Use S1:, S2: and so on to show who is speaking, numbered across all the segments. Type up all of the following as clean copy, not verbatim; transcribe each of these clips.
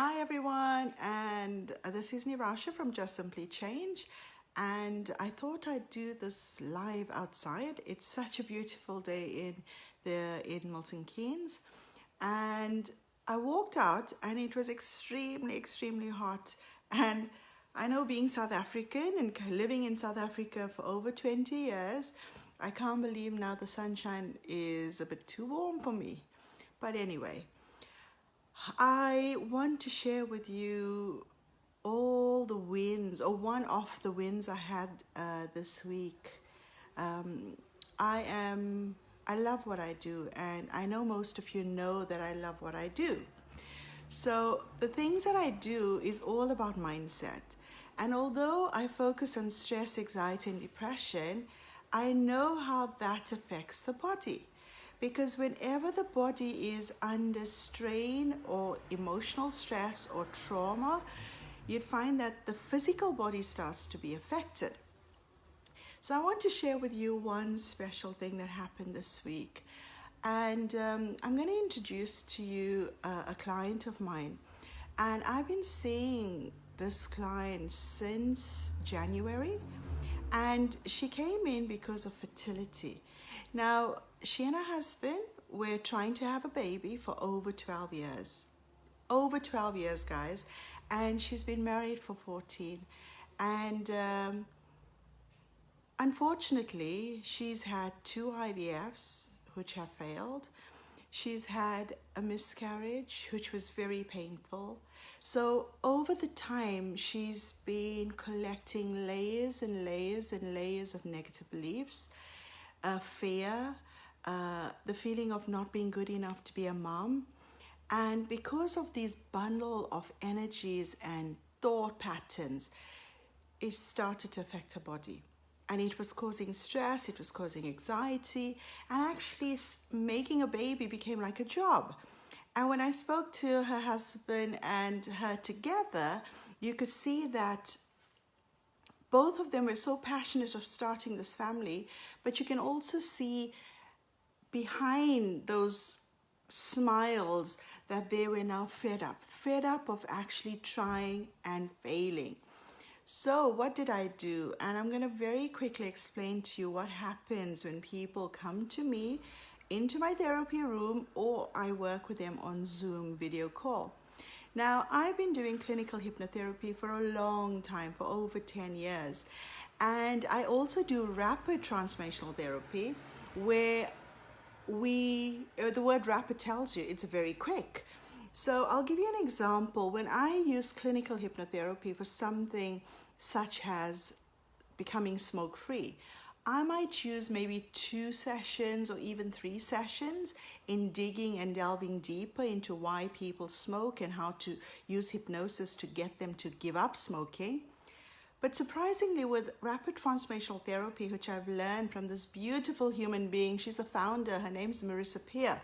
S1: Hi everyone, and this is Nirasha from Just Simply Change, and I thought I'd do this live outside. It's such a beautiful day in Milton Keynes, and I walked out and it was extremely hot. And I know, being South African and living in South Africa for over 20 years, I can't believe now the sunshine is a bit too warm for me. But anyway, I want to share with you all the wins, or one of the wins I had this week. I love what I do, and I know most of you know that I love what I do. So the things that I do is all about mindset. And although I focus on stress, anxiety, and depression, I know how that affects the body. Because whenever the body is under strain or emotional stress or trauma, you'd find that the physical body starts to be affected. So I want to share with you one special thing that happened this week. And I'm going to introduce to you a client of mine. And I've been seeing this client since January. And she came in because of fertility. Now, she and her husband were trying to have a baby for over 12 years. Over 12 years, guys. And she's been married for 14. And unfortunately, she's had 2 IVFs, which have failed. She's had a miscarriage, which was very painful. So over the time, she's been collecting layers and layers and layers of negative beliefs, fear, the feeling of not being good enough to be a mom. And because of these bundle of energies and thought patterns, it started to affect her body. And it was causing stress, it was causing anxiety, and actually making a baby became like a job. And when I spoke to her husband and her together, you could see that both of them were so passionate of starting this family, but you can also see behind those smiles that they were now fed up of actually trying and failing. So what did I do? And I'm going to very quickly explain to you what happens when people come to me into my therapy room, or I work with them on Zoom video call. Now, I've been doing clinical hypnotherapy for a long time, for over 10 years. And I also do rapid transformational therapy, where the word rapid tells you it's very quick. So I'll give you an example. When I use clinical hypnotherapy for something such as becoming smoke-free, I might use maybe 2 sessions or even 3 sessions in digging and delving deeper into why people smoke and how to use hypnosis to get them to give up smoking. But surprisingly, with rapid transformational therapy, which I've learned from this beautiful human being, she's a founder, her name's Marissa Peer,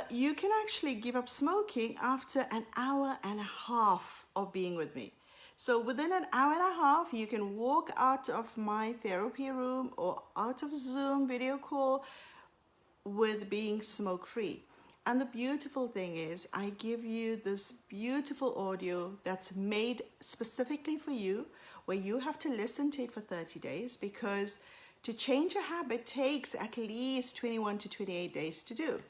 S1: you can actually give up smoking after an hour and a half of being with me. So within an hour and a half, you can walk out of my therapy room or out of Zoom video call with being smoke-free. And the beautiful thing is, I give you this beautiful audio that's made specifically for you, where you have to listen to it for 30 days, because to change a habit takes at least 21 to 28 days to do.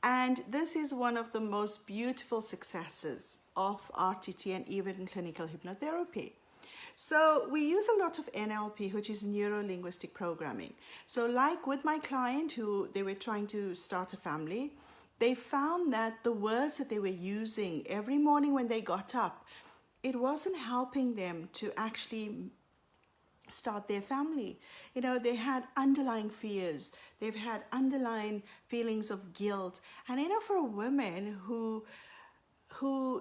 S1: And this is one of the most beautiful successes of RTT and even clinical hypnotherapy. So we use a lot of NLP, which is neuro-linguistic programming. So like with my client, who they were trying to start a family, they found that the words that they were using every morning when they got up, it wasn't helping them to actually start their family. You know, they had underlying fears, they've had underlying feelings of guilt. And you know, for a woman who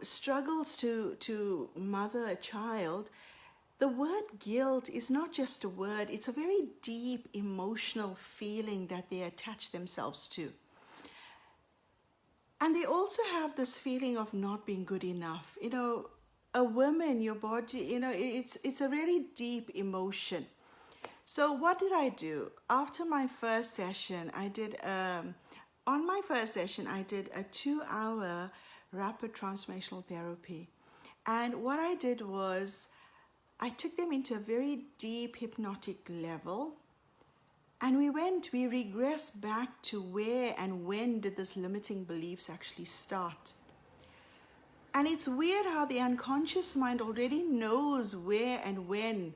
S1: struggles to mother a child, the word guilt is not just a word, it's a very deep emotional feeling that they attach themselves to. And they also have this feeling of not being good enough. You know, a woman, your body, you know, it's a really deep emotion. So what did I do? After my first session, I did a 2-hour rapid transformational therapy. And what I did was I took them into a very deep hypnotic level, and we regressed back to where and when did this limiting beliefs actually start. And it's weird how the unconscious mind already knows where and when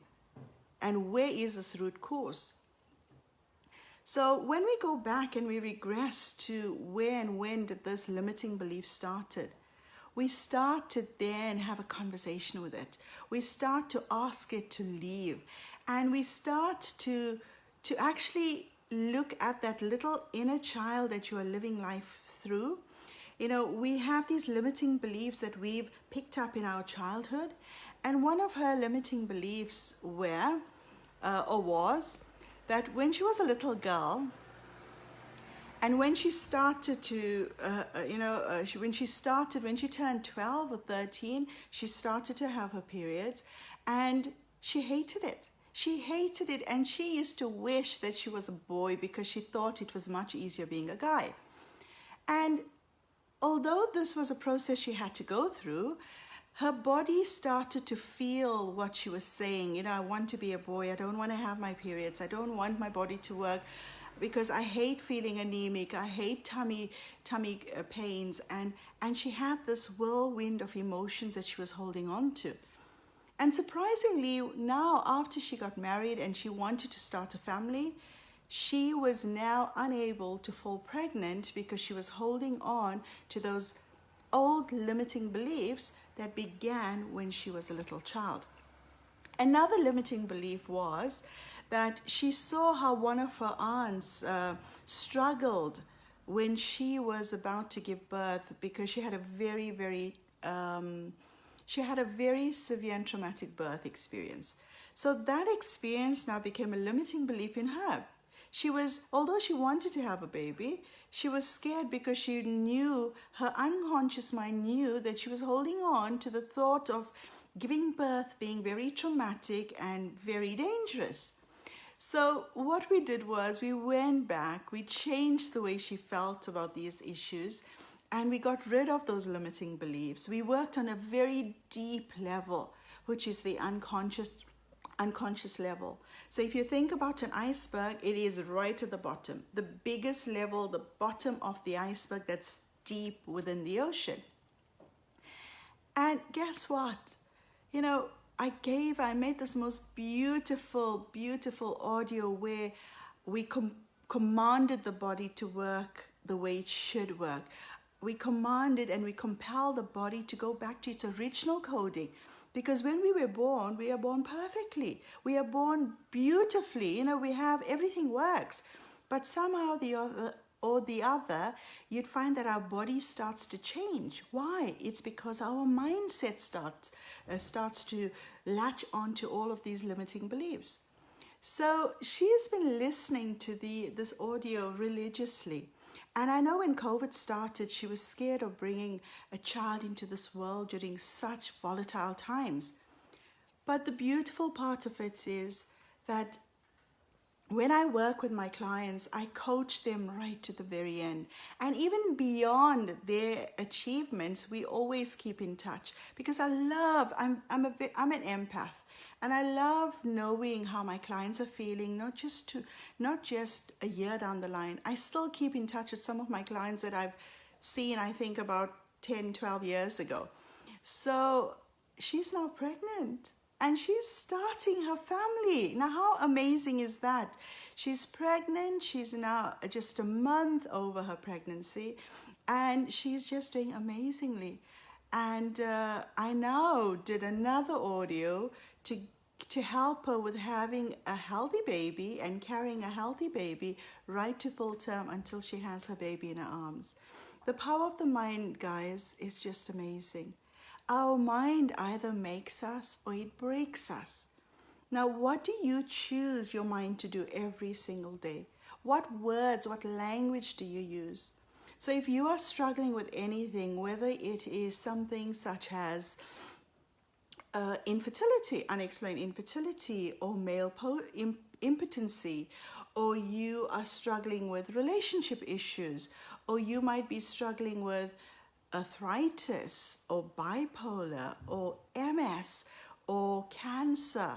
S1: and where is this root cause. So when we go back and we regress to where and when did this limiting belief started, we start to then have a conversation with it. We start to ask it to leave. And we start to actually look at that little inner child that you are living life through. You know, we have these limiting beliefs that we've picked up in our childhood. And one of her limiting beliefs was that when she was a little girl, and when she started to, when she turned 12 or 13, she started to have her periods, and she hated it. She hated it, and she used to wish that she was a boy because she thought it was much easier being a guy. And although this was a process she had to go through, her body started to feel what she was saying. You know, I want to be a boy. I don't want to have my periods. I don't want my body to work because I hate feeling anemic. I hate tummy pains. And she had this whirlwind of emotions that she was holding on to. And surprisingly, now after she got married and she wanted to start a family, she was now unable to fall pregnant because she was holding on to those old limiting beliefs that began when she was a little child. Another limiting belief was that she saw how one of her aunts struggled when she was about to give birth because she had a very severe and traumatic birth experience. So that experience now became a limiting belief in her. Although she wanted to have a baby, she was scared because she knew, her unconscious mind knew that she was holding on to the thought of giving birth being very traumatic and very dangerous. So what we did was we went back, we changed the way she felt about these issues, and we got rid of those limiting beliefs. We worked on a very deep level, which is the unconscious level. So if you think about an iceberg, it is right at the bottom, the biggest level, the bottom of the iceberg that's deep within the ocean. And guess what? You know, I made this most beautiful audio where we commanded the body to work the way it should work. We commanded and we compelled the body to go back to its original coding. Because when we are born perfectly. We are born beautifully. You know, everything works. But somehow the other, you'd find that our body starts to change. Why? It's because our mindset starts to latch onto all of these limiting beliefs. So she's been listening to this audio religiously. And I know when COVID started, she was scared of bringing a child into this world during such volatile times. But the beautiful part of it is that when I work with my clients, I coach them right to the very end. And even beyond their achievements, we always keep in touch because I'm an empath. And I love knowing how my clients are feeling, not just a year down the line. I still keep in touch with some of my clients that I've seen, I think, about 10, 12 years ago. So she's now pregnant and she's starting her family. Now, how amazing is that? She's pregnant. She's now just a month over her pregnancy and she's just doing amazingly. And I now did another audio to help her with having a healthy baby and carrying a healthy baby right to full term until she has her baby in her arms. The power of the mind, guys, is just amazing. Our mind either makes us or it breaks us. Now, what do you choose your mind to do every single day? What words, what language do you use? So if you are struggling with anything, whether it is something such as infertility, unexplained infertility, or male impotency, or you are struggling with relationship issues, or you might be struggling with arthritis or bipolar or MS or cancer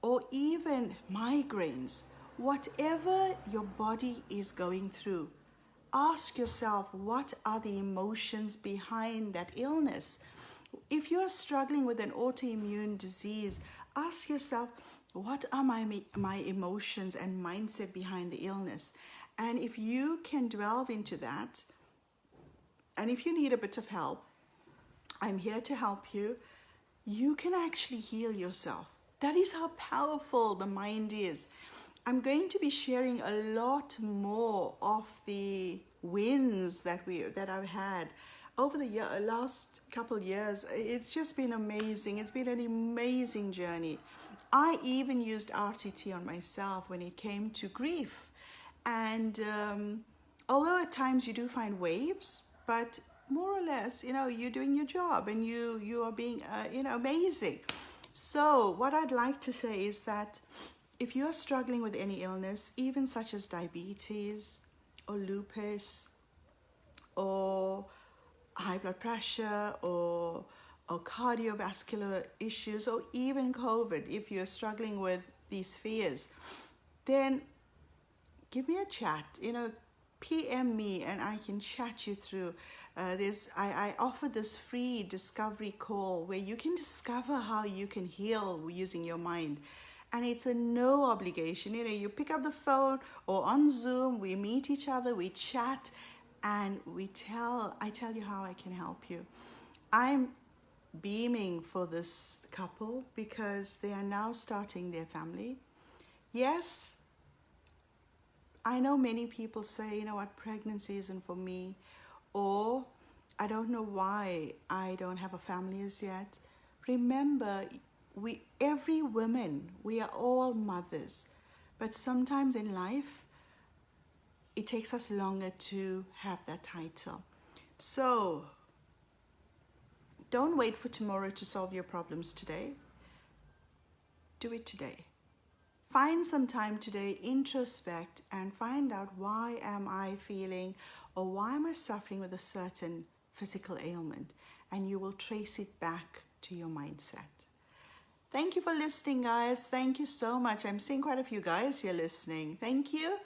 S1: or even migraines, whatever your body is going through, ask yourself, what are the emotions behind that illness? If you're struggling with an autoimmune disease, ask yourself, what are my emotions and mindset behind the illness? And if you can delve into that, and if you need a bit of help, I'm here to help you. You can actually heal yourself. That is how powerful the mind is. I'm going to be sharing a lot more of the wins that I've had over the last couple years. It's just been amazing. It's been an amazing journey. I even used RTT on myself when it came to grief. And although at times you do find waves, but more or less, you're doing your job and you are being, amazing. So what I'd like to say is that if you're struggling with any illness, even such as diabetes or lupus or high blood pressure or cardiovascular issues, or even COVID, if you're struggling with these fears, then give me a chat, PM me and I can chat you through. I offer this free discovery call where you can discover how you can heal using your mind. And it's a no obligation. You pick up the phone or on Zoom, we meet each other, we chat, and I tell you how I can help you. I'm beaming for this couple because they are now starting their family. Yes, I know many people say, what, pregnancy isn't for me, or I don't know why I don't have a family as yet. Remember, every woman, we are all mothers, but sometimes in life, it takes us longer to have that title. So, don't wait for tomorrow to solve your problems today. Do it today. Find some time today, introspect, and find out, why am I feeling or why am I suffering with a certain physical ailment? And you will trace it back to your mindset. Thank you for listening, guys. Thank you so much. I'm seeing quite a few guys here listening. Thank you.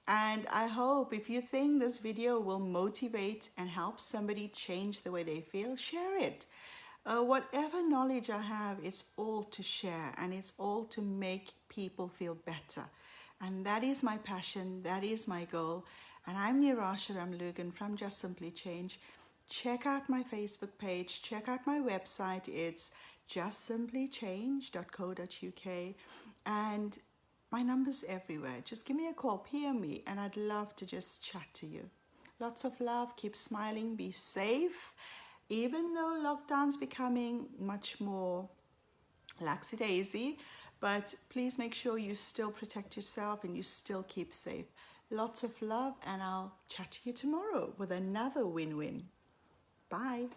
S1: And I hope if you think this video will motivate and help somebody change the way they feel, share it. Whatever knowledge I have, it's all to share, and it's all to make people feel better. And that is my passion. That is my goal. And I'm Nirasha Ramlugan from Just Simply Change. Check out my Facebook page. Check out my website. It's justsimplychange.co.uk. And my number's everywhere. Just give me a call, PM me, and I'd love to just chat to you. Lots of love. Keep smiling. Be safe. Even though lockdown's becoming much more lackadaisy, but please make sure you still protect yourself and you still keep safe. Lots of love, and I'll chat to you tomorrow with another win-win. Bye.